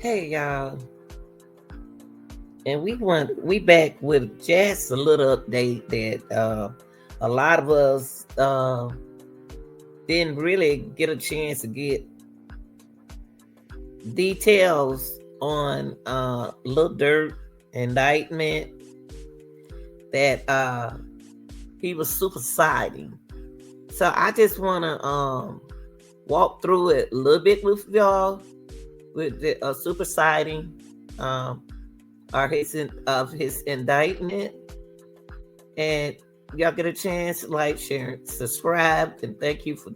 Hey y'all, and we back with just a little update that a lot of us didn't really get a chance to get details on Lil Durk indictment that he was supersiding. So I just want to walk through it a little bit with y'all with the supersiding um, of his indictment, and y'all get a chance to like, share, subscribe, and thank you for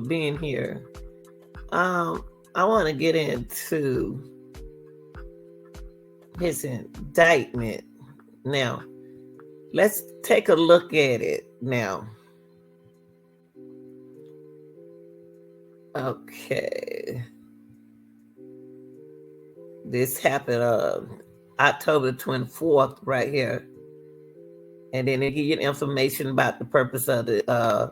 being here. I want to get into his indictment now. Let's take a look at it now. Okay. This happened October 24th, right here. And then they give you information about the purpose of the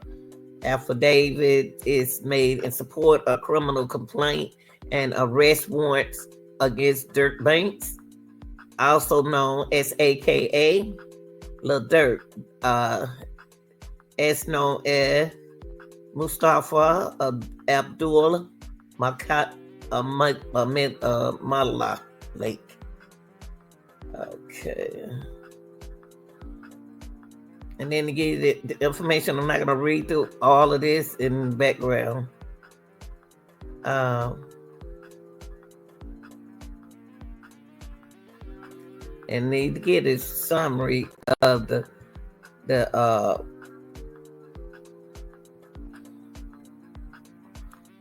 affidavit. Is made in support of criminal complaint and arrest warrants against Durk Banks, also known as AKA Lil Durk, as known as Mustafa Abdul Makat Malala Lake. Okay. And then to give you the information, I'm not going to read through all of this in the background. And need to get a summary of the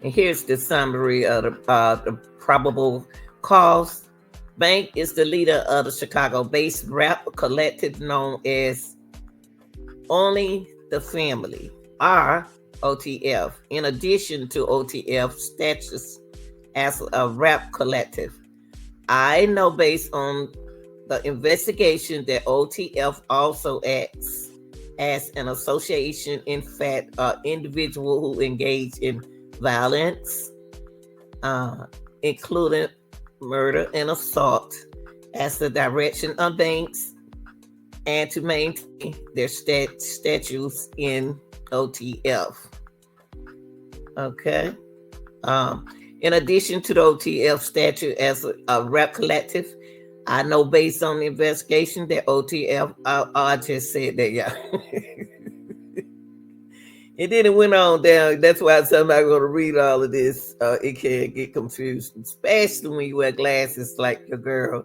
and here's the summary of the probable cause. Bank is the leader of the Chicago-based rap collective known as Only the Family, or OTF, in addition to OTF status as a rap collective. I know based on the investigation that OTF also acts as an association, in fact, an individual who engage in violence, including murder and assault, as the direction of banks, and to maintain their statutes in OTF. Okay. In addition to the OTF statute as a rap collective, I know based on the investigation that OTF, I just said that, yeah. And then it went on down. That's why somebody going to read all of this. It can get confused, especially when you wear glasses like your girl.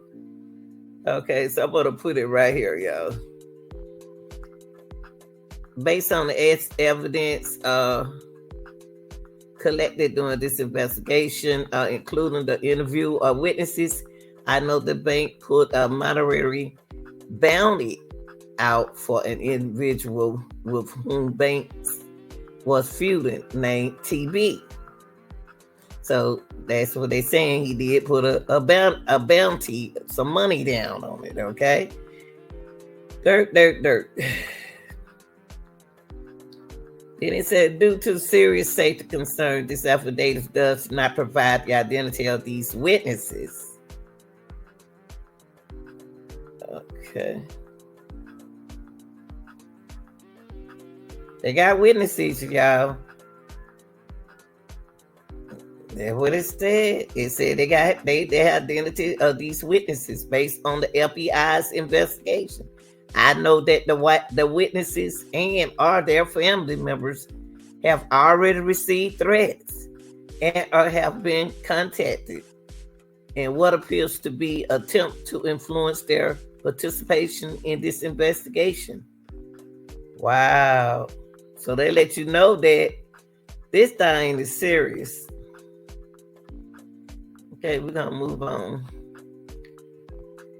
Okay, so I'm going to put it right here, y'all. Based on the evidence collected during this investigation, including the interview of witnesses, I know the bank put a monetary bounty out for an individual with whom Banks was feuding, named TB. So that's what they're saying. He did put a bounty, some money down on it, okay? Dirt. Then it said, due to serious safety concerns, this affidavit does not provide the identity of these witnesses. Okay. They got witnesses, y'all. That's what it said. It said they got the identity of these witnesses based on the FBI's investigation. I know that the witnesses and or their family members have already received threats and or have been contacted in what appears to be an attempt to influence their participation in this investigation. Wow. So they let you know that this thing is serious. Okay, we're going to move on.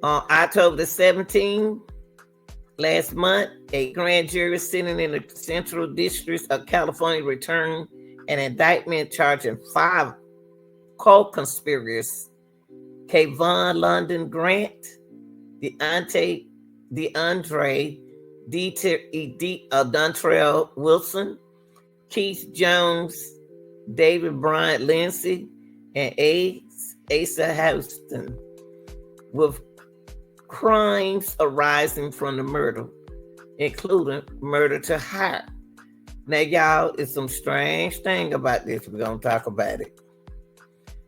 On October the 17th, last month, a grand jury sitting in the Central District of California returned an indictment charging 5 co-conspirators: Kayvon London Grant, DeAndre Dontrell Wilson, Keith Jones, David Bryant Lindsay, and Asa Houston, with crimes arising from the murder, including murder to hire. Now, y'all, it's some strange thing about this. We're gonna talk about it.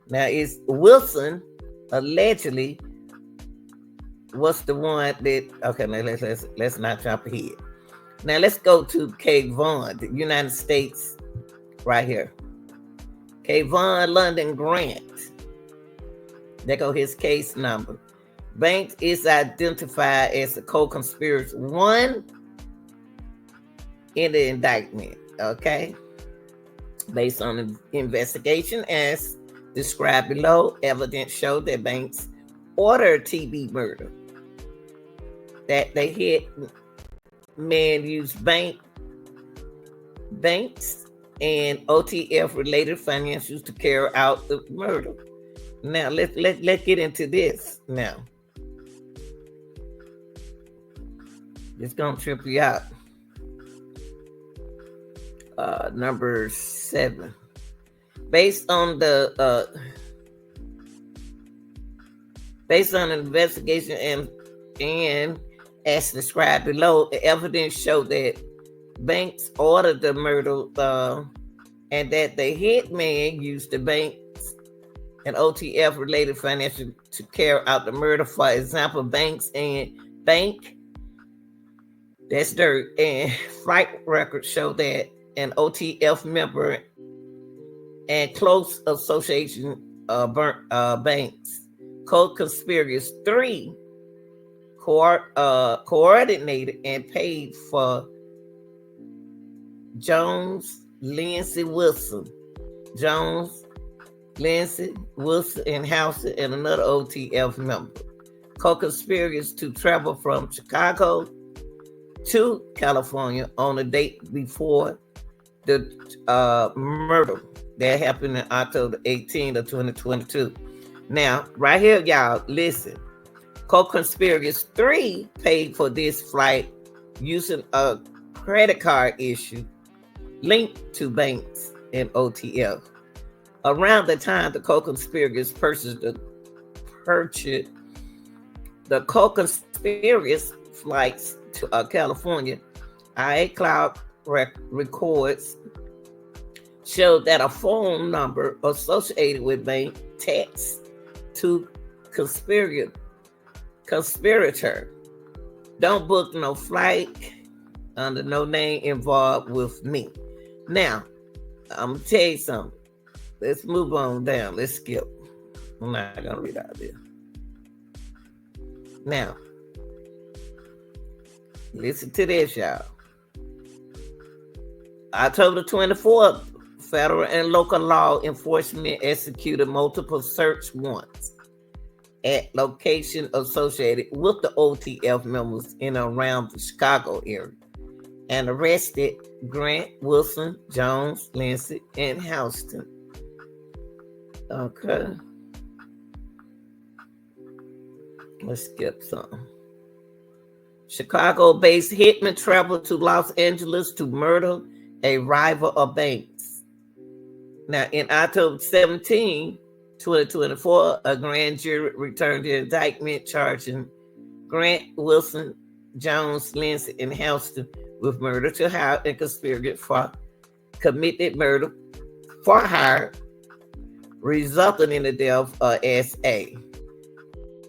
Now, it's Wilson allegedly was the one that. Okay, now let's not jump ahead. Now let's go to Kayvon, the United States, right here. Kayvon London Grant. There go his case number. Banks is identified as a co-conspirator one in the indictment. Okay, based on the investigation as described below, evidence showed that Banks ordered TB murder. That they hit man used banks and OTF related financials to carry out the murder. Now let's get into this now. It's gonna trip you out. Number 7. Based on the investigation and as described below, the evidence showed that Banks ordered the murder and that the hitman used the Banks and OTF related financial to carry out the murder. For example, Banks and Bank, that's Durk, and flight records show that an OTF member and close association Banks co-conspirators 3 coordinated and paid for Jones, Lindsay, Wilson, and House and another OTF member, co-conspirators to travel from Chicago to California on a date before the murder that happened in October 18th of 2022. Now, right here, y'all, listen. Co-conspirators 3 paid for this flight using a credit card issue linked to Banks and OTF. Around the time the co-conspirators purchased the co-conspirators flights to California, iCloud records showed that a phone number associated with Bank text to conspirator, don't book no flight under no name involved with me. Now, I'm gonna tell you something. Let's move on down. Let's skip. I'm not gonna read out there. Now, listen to this, y'all. October 24th, federal and local law enforcement executed multiple search warrants at locations associated with the OTF members in and around the Chicago area and arrested Grant, Wilson, Jones, Lindsay, and Houston. Okay. Let's skip some. Chicago-based hitman traveled to Los Angeles to murder a rival of Banks. Now, in October 17, 2024, a grand jury returned the indictment charging Grant, Wilson, Jones, Lindsay, and Houston with murder to hire and conspiracy for committed murder for hire, resulting in the death of S.A.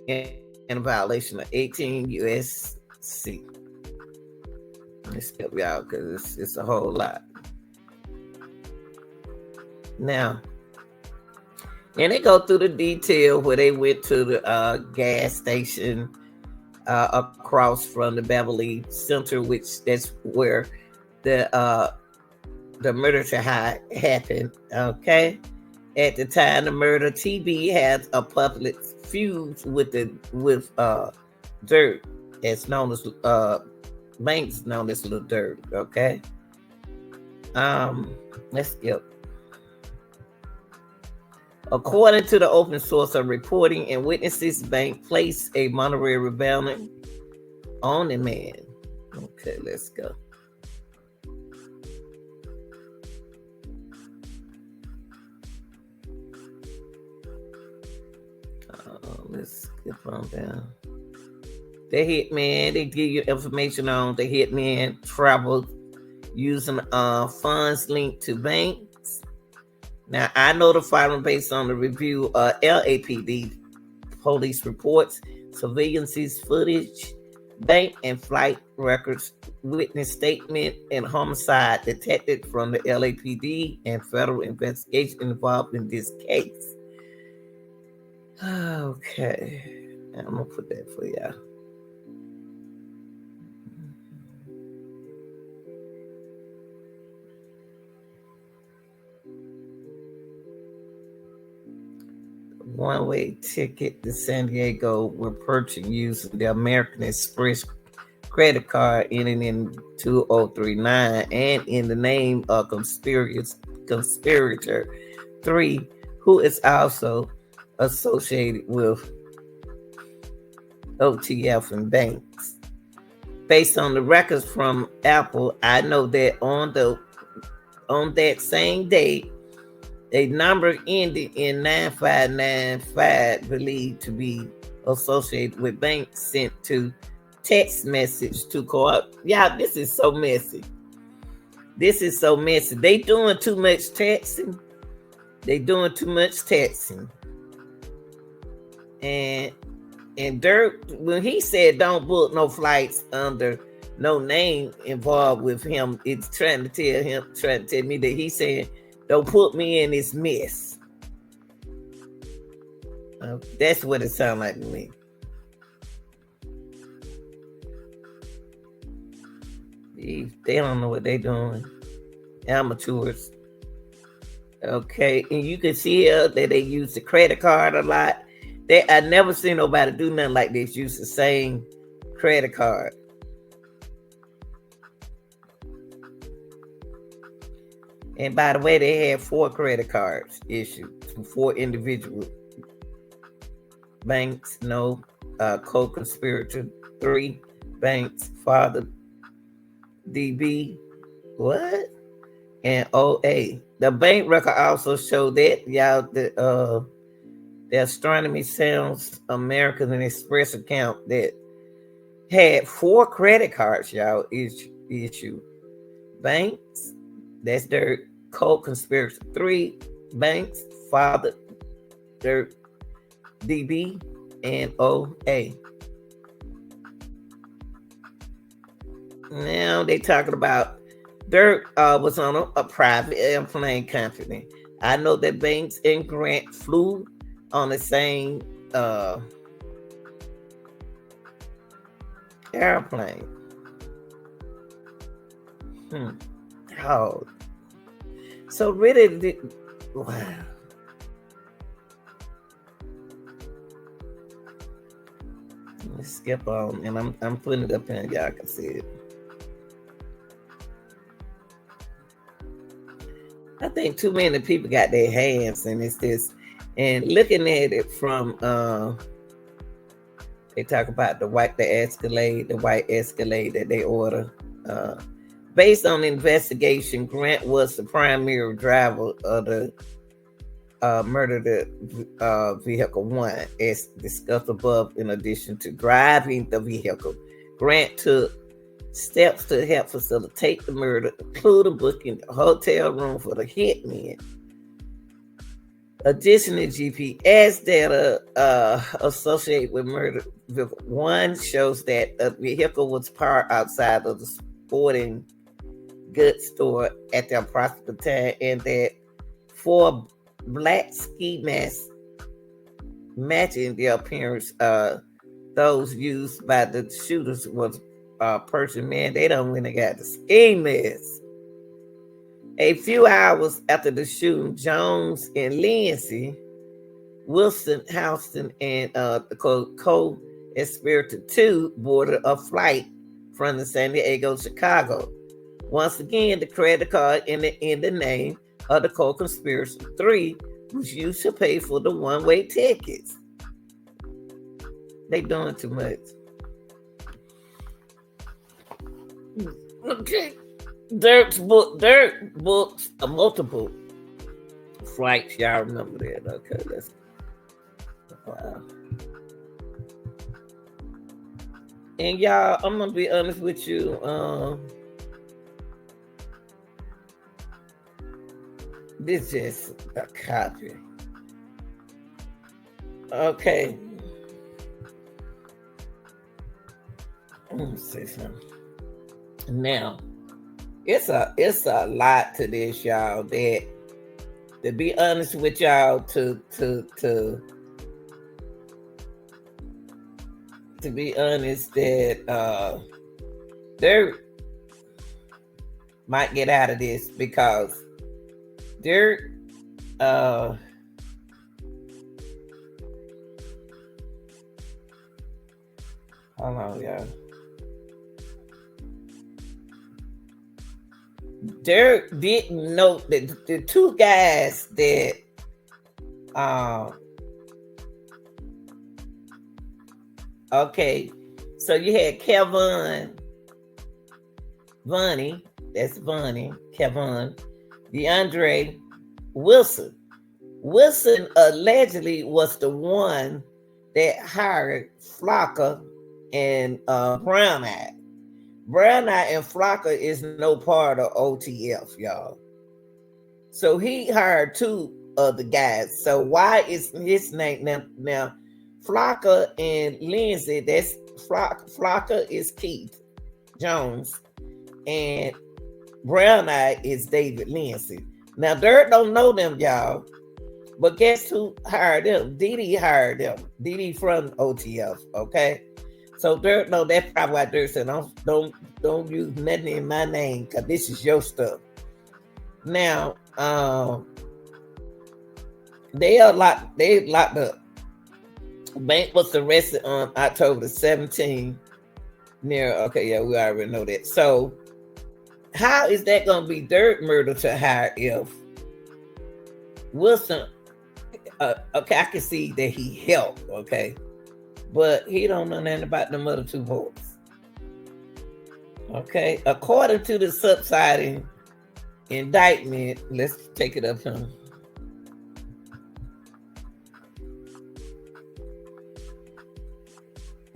in a violation of 18 U.S.C. Let's help you out because it's a whole lot. Now, and they go through the detail where they went to the gas station across from the Beverly Center, which that's where the murder to hide happened. Okay, at the time the murder, TB has a public feud with Durk, as known as Banks, known as Little Durk. Okay, let's skip. According to the open source of reporting and witnesses, Bank placed a monetary rebellion on the man. Okay, let's go. Let's skip on down. The hitman, they give you information on the hitman travel using funds linked to banks. Now, I know the following based on the review of LAPD police reports, surveillance footage, bank and flight records, witness statement, and homicide detected from the LAPD and federal investigation involved in this case. Okay, I'm gonna put that for y'all. One-way ticket to San Diego were purchased using the American Express credit card ending in 2039 and in the name of conspirator 3, who is also associated with OTF and banks. Based on the records from Apple, I know that on that same day, a number ending in 9595 believed to be associated with banks sent to text message to co-op. Yeah, this is so messy. They doing too much texting. And Durk, when he said don't book no flights under no name involved with him, it's trying to tell me that he's saying don't put me in this mess. That's what it sounds like to me. They don't know what they're doing. Amateurs. Okay, and you can see here that they use the credit card a lot. I never seen nobody do nothing like this, use the same credit card. And by the way, they had 4 credit cards issued to 4 individual banks. No, co-conspirator 3 banks, Father DB, what? And OA. The bank record also showed that the Astronomy Sounds American Express account that had 4 credit cards, y'all, issued. Banks, that's their co-conspirator 3 banks, Father Durk, DB, and OA. Now they talking about Durk was on a private airplane company. I know that Banks and Grant flew on the same airplane. Oh, so really, wow. Let's skip on, and I'm putting it up here, and y'all can see it. I think too many people got their hands in this, and looking at it from they talk about the white Escalade that they order. Based on the investigation, Grant was the primary driver of the murdered vehicle 1, as discussed above. In addition to driving the vehicle, Grant took steps to help facilitate the murder, including booking a hotel room for the hitman. Additionally, GPS data associated with murder vehicle 1 shows that the vehicle was parked outside of the sporting goods store at the approximate time, and that 4 black ski masks matching the appearance those used by the shooters was person. Man, they don't really got the ski mask. A few hours after the shooting, Jones and Lindsay Wilson, Houston, and the co-conspirator 2 boarded a flight from the San Diego to Chicago. Once again, the credit card in the name of the co-conspirator 3 was used to pay for the one-way tickets. They doing too much. Okay. Durk booked multiple flights. Y'all remember that? Okay, let's Wow. And y'all, I'm gonna be honest with you. This is a copy. Okay. Let me say something. Now, it's a lot to this, y'all. That, to be honest with y'all, to be honest, that Durk might get out of this because Durk hold on, y'all. Durk didn't know that the two guys that okay, so you had Vonnie, that's Vonnie, Kevin, DeAndre Wilson. Wilson allegedly was the one that hired Flocka and Brown Eye. Brown Eye and Flocka is no part of OTF, y'all. So he hired two of the guys. So why is his name now Flocka and Lindsay? That's Flocka is Keith Jones, and Brown Eye is David Lindsay. Now Durk don't know them, y'all. But guess who hired them? Didi hired them. Didi from OTF, okay? So Durk, no, that's probably why Durk said, don't use nothing in my name, because this is your stuff. Now, they locked up. Bank was arrested on October the 17th near, okay, yeah, we already know that. So how is that going to be Durk murder to hire if Wilson, okay, I can see that he helped, okay, but he don't know nothing about them other two boys. Okay, according to the subsiding indictment, let's take it up here.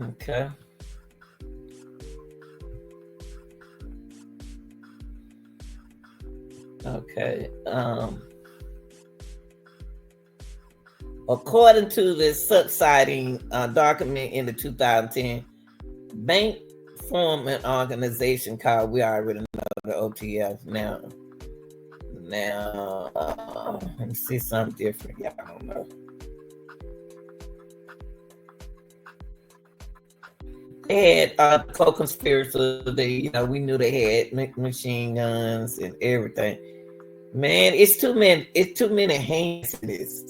Okay. Okay. According to the subsiding document in the 2010, Bank formed an organization called, we already know, the OTF. Now, let me see something different. Y'all don't know. They had co-conspirators. They, we knew they had machine guns and everything. Man, it's too many hands in this.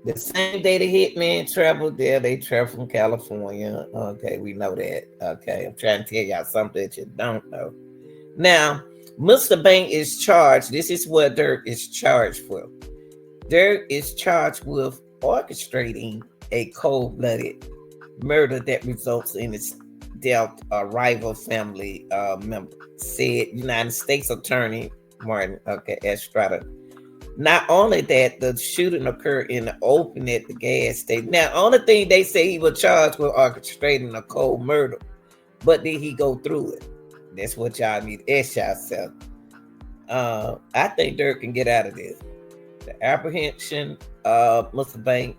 The same day the hitman traveled there, they traveled from California. Okay, we know that. Okay, I'm trying to tell y'all something that you don't know. Now, Mr. Bank is charged. This is what Durk is charged for. Durk is charged with orchestrating a cold-blooded murder that results in its death. A rival family member, said United States Attorney Martin Estrada. Not only that, the shooting occurred in the open at the gas station. Now, only thing they say, he was charged with orchestrating a cold murder, but did he go through it? That's what y'all need to ask yourself. I think Durk can get out of this. The apprehension of Mr. Bank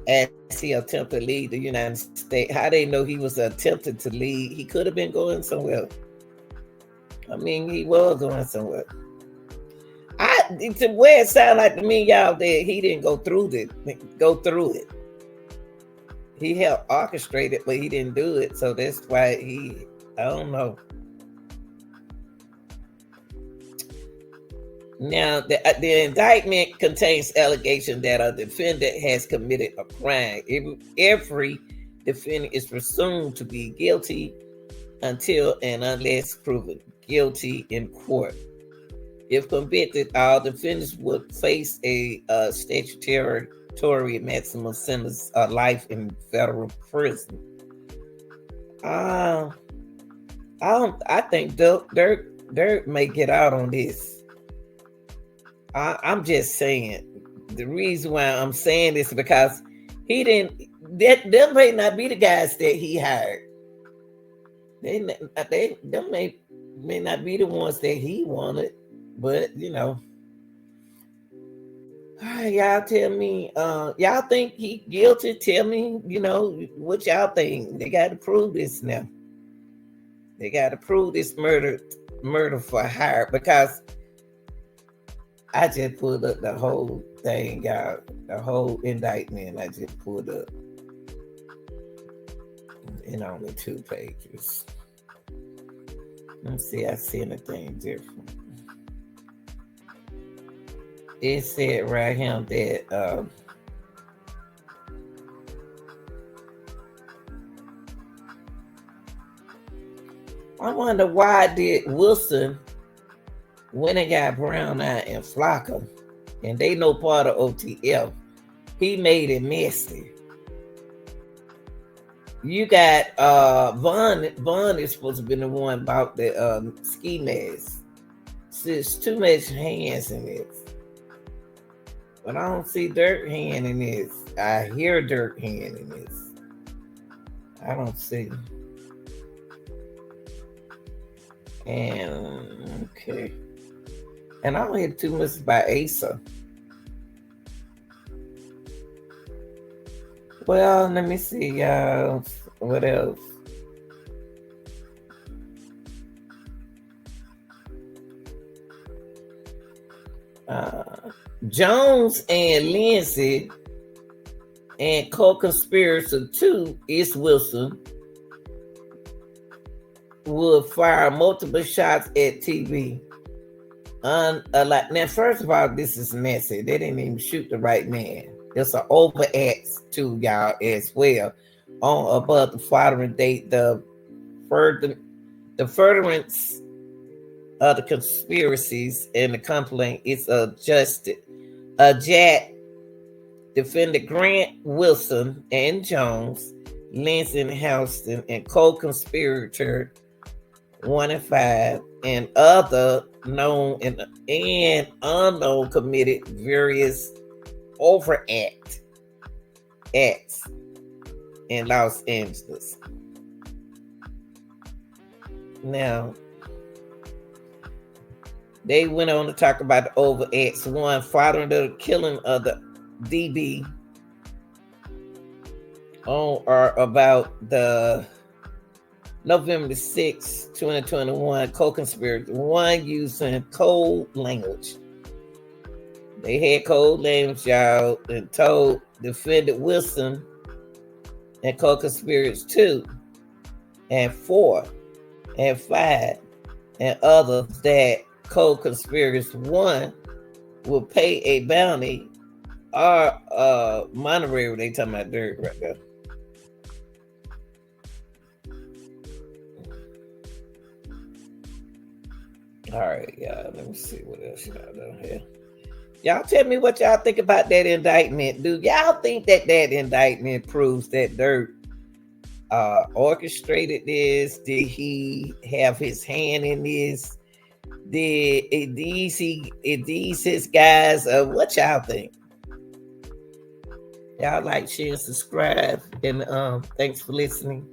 as he attempted to leave the United States. How they know he was attempting to leave? He could have been going somewhere. I mean, he was going somewhere. To where it sound like to me, y'all, that he didn't go through it. He helped orchestrate it, but he didn't do it. So that's why I don't know. Now, the indictment contains allegations that a defendant has committed a crime. Every defendant is presumed to be guilty until and unless proven guilty in court. If convicted, all defendants would face a statutory maximum sentence of life in federal prison. I think Durk may get out on this. I'm just saying, the reason why I'm saying this is because he didn't. Them may not be the guys that he hired. Them may not be the ones that he wanted, but all right, y'all tell me. Y'all think he guilty? Tell me. What y'all think? They got to prove this now. They got to prove this murder for hire, because I just pulled up the whole thing, y'all. The whole indictment I just pulled up in only 2 pages. Let's see, I see anything different. It said right here that I wonder why did Wilson when they got Brown Eye and Flocka, and they no part of OTF. He made it messy. You got Vaughn is supposed to be the one about the ski mask. There's too much hands in this. But I don't see Durk hand in this. I hear Durk hand in this. I don't see. And okay. And I don't hear too much about Asa. Well, let me see, y'all. What else? Jones and Lindsay and co-conspirator 2 is Wilson would fire multiple shots at TV. Now, first of all, this is messy. They didn't even shoot the right man. There's an overact to y'all as well. On above the following date, the furtherance of the conspiracies and the complaint is adjusted. Jack defended Grant, Wilson, and Jones, Lindsay and Houston, and co-conspirator 1 and 5, and other known and unknown committed various acts in Los Angeles. Now, they went on to talk about the overacts. One, following the killing of the DB on or about the November 6, 2021, co-conspirator 1 using code language. They had code language, y'all, and told defendant Wilson and co-conspirators 2 and 4 and 5 and others that co-conspirators 1 will pay a bounty or monetary. They talking about Durk right there. All right, y'all. Let me see what else y'all done here. Y'all tell me what y'all think about that indictment. Do y'all think that indictment proves that Durk orchestrated this? Did he have his hand in this? Did these his guys? What y'all think? Y'all like, share, subscribe, and thanks for listening.